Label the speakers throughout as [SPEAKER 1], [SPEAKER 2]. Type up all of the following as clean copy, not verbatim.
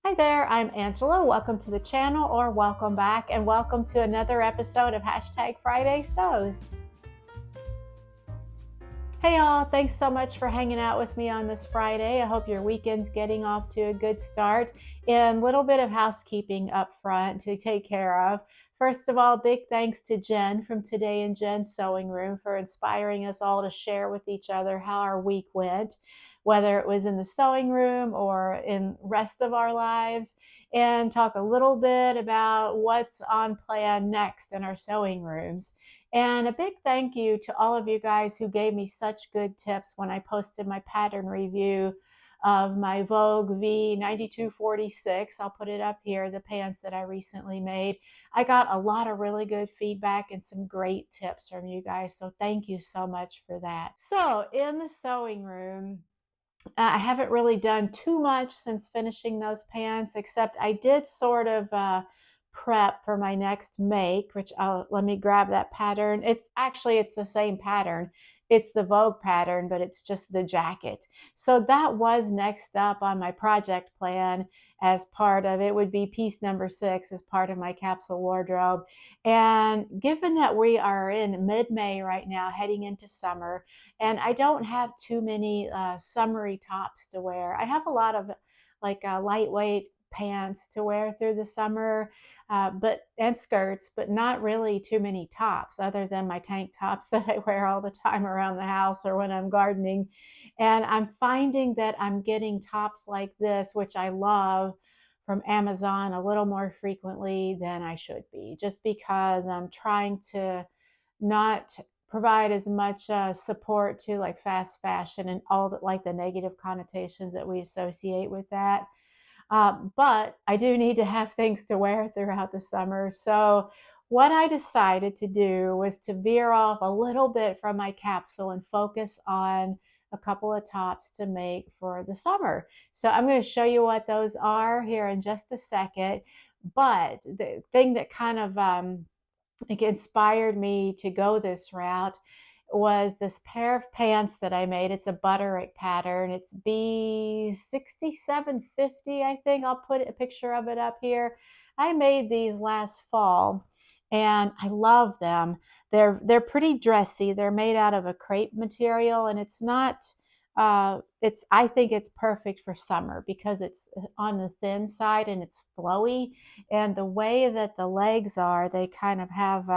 [SPEAKER 1] Hi there, I'm Angela. Welcome to the channel, or welcome back, and welcome to another episode of #Friday Sews. Hey y'all, thanks so much for hanging out with me on this Friday. I hope your weekend's getting off to a good start. And a little bit of housekeeping up front to take care of. First of all, big thanks to Jen from Today in Jen's Sewing Room for inspiring us all to share with each other how our week went, whether it was in the sewing room or in the rest of our lives, and talk a little bit about what's on plan next in our sewing rooms. And a big thank you to all of you guys who gave me such good tips when I posted my pattern review of my Vogue V9246. I'll put it up here, the pants that I recently made. I got a lot of really good feedback and some great tips from you guys, so thank you so much for that. So in the sewing room, I haven't really done too much since finishing those pants, except I did sort of prep for my next make, which let me grab that pattern. It's the same pattern. It's the Vogue pattern, but it's just the jacket. So that was next up on my project plan as part of it would be piece number 6 as part of my capsule wardrobe. And given that we are in mid-May right now, heading into summer, and I don't have too many summery tops to wear. I have a lot of lightweight pants to wear through the summer, and skirts, but not really too many tops other than my tank tops that I wear all the time around the house or when I'm gardening. And I'm finding that I'm getting tops like this, which I love, from Amazon a little more frequently than I should be, just because I'm trying to not provide as much support to like fast fashion and all the negative connotations that we associate with that. But I do need to have things to wear throughout the summer. So what I decided to do was to veer off a little bit from my capsule and focus on a couple of tops to make for the summer. So I'm going to show you what those are here in just a second. But the thing that kind of inspired me to go this route was this pair of pants that I made. It's a Butterick pattern. It's B6750, I think. I'll put a picture of it up here. I made these last fall and I love them. They're pretty dressy. They're made out of a crepe material, and it's not I think it's perfect for summer because it's on the thin side and it's flowy. And the way that the legs are, they kind of have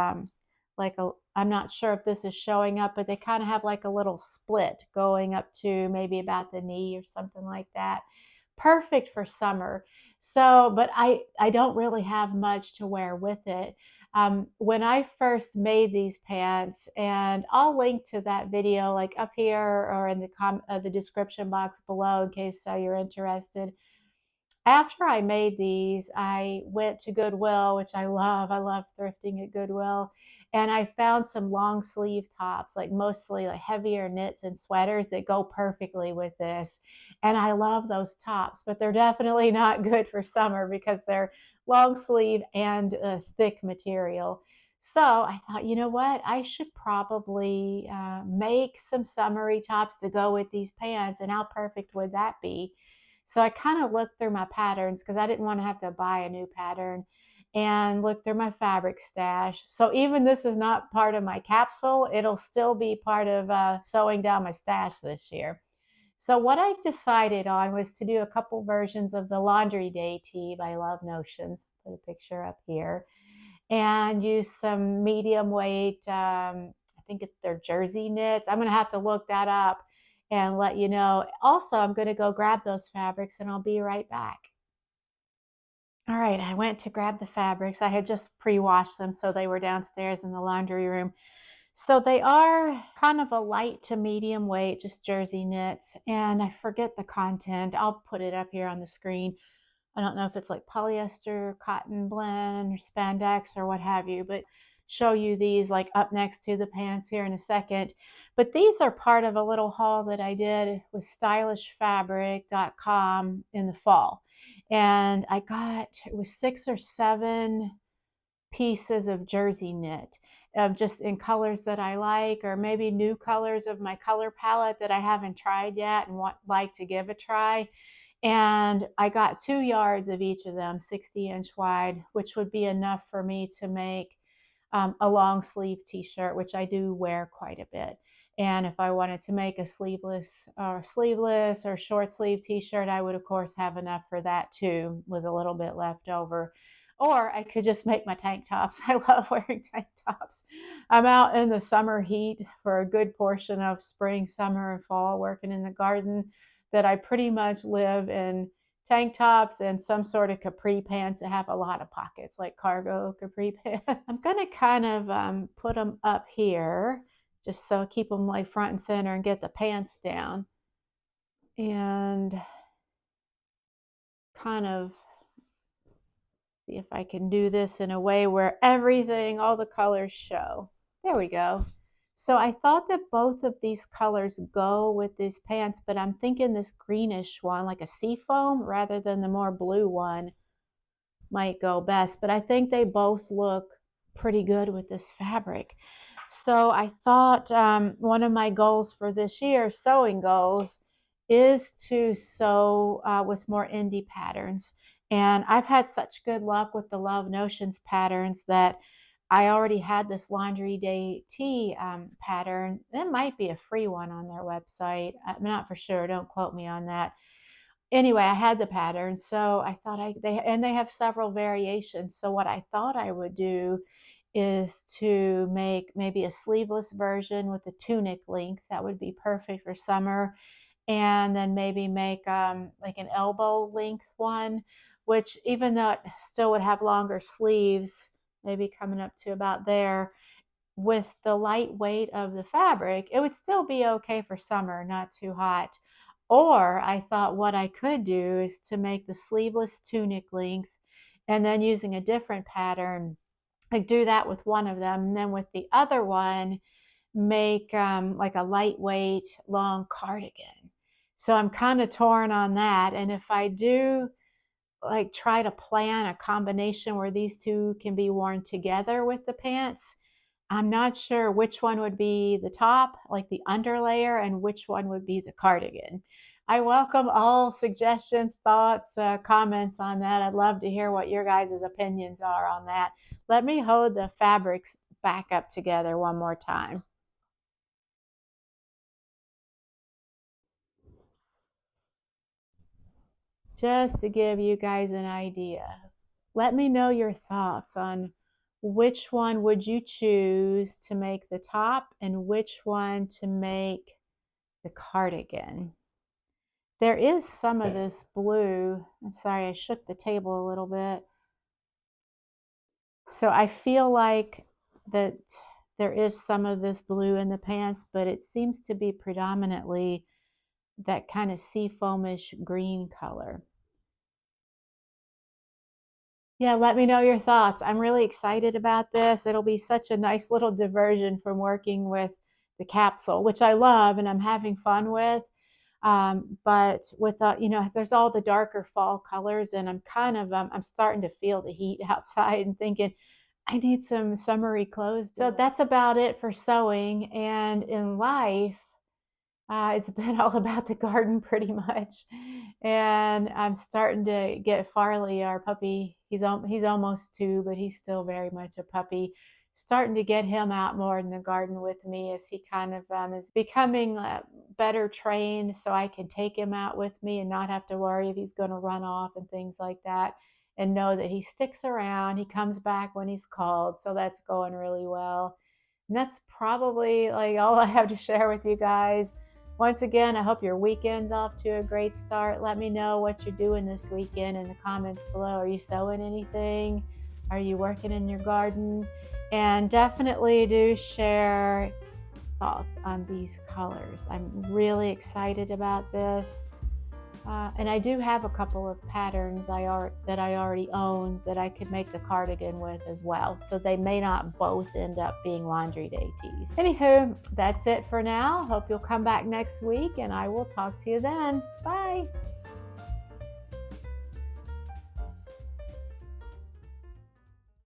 [SPEAKER 1] I'm not sure if this is showing up, but they kind of have like a little split going up to maybe about the knee or something like that. Perfect for summer. So, but I don't really have much to wear with it. When I first made these pants, and I'll link to that video like up here or in the description box below in case you're interested. After I made these, I went to Goodwill, which I love. I love thrifting at Goodwill. And I found some long sleeve tops, like mostly like heavier knits and sweaters that go perfectly with this. And I love those tops, but they're definitely not good for summer because they're long sleeve and thick material. So I thought, you know what? I should probably make some summery tops to go with these pants. And how perfect would that be? So I kind of looked through my patterns because I didn't want to have to buy a new pattern, and looked through my fabric stash. So even this is not part of my capsule, it'll still be part of sewing down my stash this year. So what I decided on was to do a couple versions of the Laundry Day tee by Love Notions. Put a picture up here. And use some medium weight, I think they're jersey knits. I'm going to have to look that up and let you know. Also, I'm going to go grab those fabrics and I'll be right back. All right, I went to grab the fabrics. I had just pre-washed them, so they were downstairs in the laundry room. So they are kind of a light to medium weight, just jersey knits, and I forget the content. I'll put it up here on the screen. I don't know if it's like polyester, cotton blend, or spandex, or what have you, but show you these like up next to the pants here in a second. But these are part of a little haul that I did with stylishfabric.com in the fall. And it was 6 or 7 pieces of jersey knit, just in colors that I like, or maybe new colors of my color palette that I haven't tried yet and like to give a try. And I got 2 yards of each of them, 60-inch wide, which would be enough for me to make a long sleeve t-shirt, which I do wear quite a bit. And if I wanted to make a sleeveless or short sleeve t-shirt, I would of course have enough for that too, with a little bit left over. Or I could just make my tank tops. I love wearing tank tops. I'm out in the summer heat for a good portion of spring, summer, and fall working in the garden, that I pretty much live in tank tops and some sort of capri pants that have a lot of pockets, like cargo capri pants. I'm gonna kind of put them up here, just so keep them like front and center and get the pants down. And kind of see if I can do this in a way where everything, all the colors show. There we go. So I thought that both of these colors go with these pants, but I'm thinking this greenish one, like a seafoam, rather than the more blue one, might go best. But I think they both look pretty good with this fabric. So I thought one of my goals for this year, sewing goals, is to sew with more indie patterns. And I've had such good luck with the Love Notions patterns that I already had this Laundry Day Tee pattern. It might be a free one on their website. I'm not for sure. Don't quote me on that. Anyway, I had the pattern, so I thought they have several variations. So what I thought I would do is to make maybe a sleeveless version with a tunic length. That would be perfect for summer. And then maybe make like an elbow length one, which even though it still would have longer sleeves, maybe coming up to about there, with the light weight of the fabric, it would still be okay for summer, not too hot. Or I thought what I could do is to make the sleeveless tunic length, and then using a different pattern, like do that with one of them, and then with the other one make like a lightweight long cardigan. So I'm kind of torn on that. And if I do like try to plan a combination where these two can be worn together with the pants, I'm not sure which one would be the top, like the underlayer, and which one would be the cardigan. I welcome all suggestions, thoughts, comments on that. I'd love to hear what your guys' opinions are on that. Let me hold the fabrics back up together one more time. Just to give you guys an idea. Let me know your thoughts on which one would you choose to make the top and which one to make the cardigan. There is some of this blue. I'm sorry, I shook the table a little bit. So I feel like that there is some of this blue in the pants, but it seems to be predominantly that kind of seafoamish green color. Yeah, let me know your thoughts. I'm really excited about this. It'll be such a nice little diversion from working with the capsule, which I love and I'm having fun with. But with there's all the darker fall colors, and I'm kind of I'm starting to feel the heat outside and thinking I need some summery clothes. So that's about it for sewing. And in life, it's been all about the garden pretty much. And I'm starting to get Farley, our puppy. He's almost 2, but he's still very much a puppy. Starting to get him out more in the garden with me as he kind of is becoming better trained, so I can take him out with me and not have to worry if he's going to run off and things like that, and know that he sticks around. He comes back when he's called, so that's going really well. And that's probably like all I have to share with you guys. Once again, I hope your weekend's off to a great start. Let me know what you're doing this weekend in the comments below. Are you sewing anything? Are you working in your garden? And definitely do share thoughts on these colors. I'm really excited about this. And I do have a couple of patterns that I already own that I could make the cardigan with as well. So they may not both end up being Laundry Day tees. Anywho, that's it for now. Hope you'll come back next week and I will talk to you then. Bye.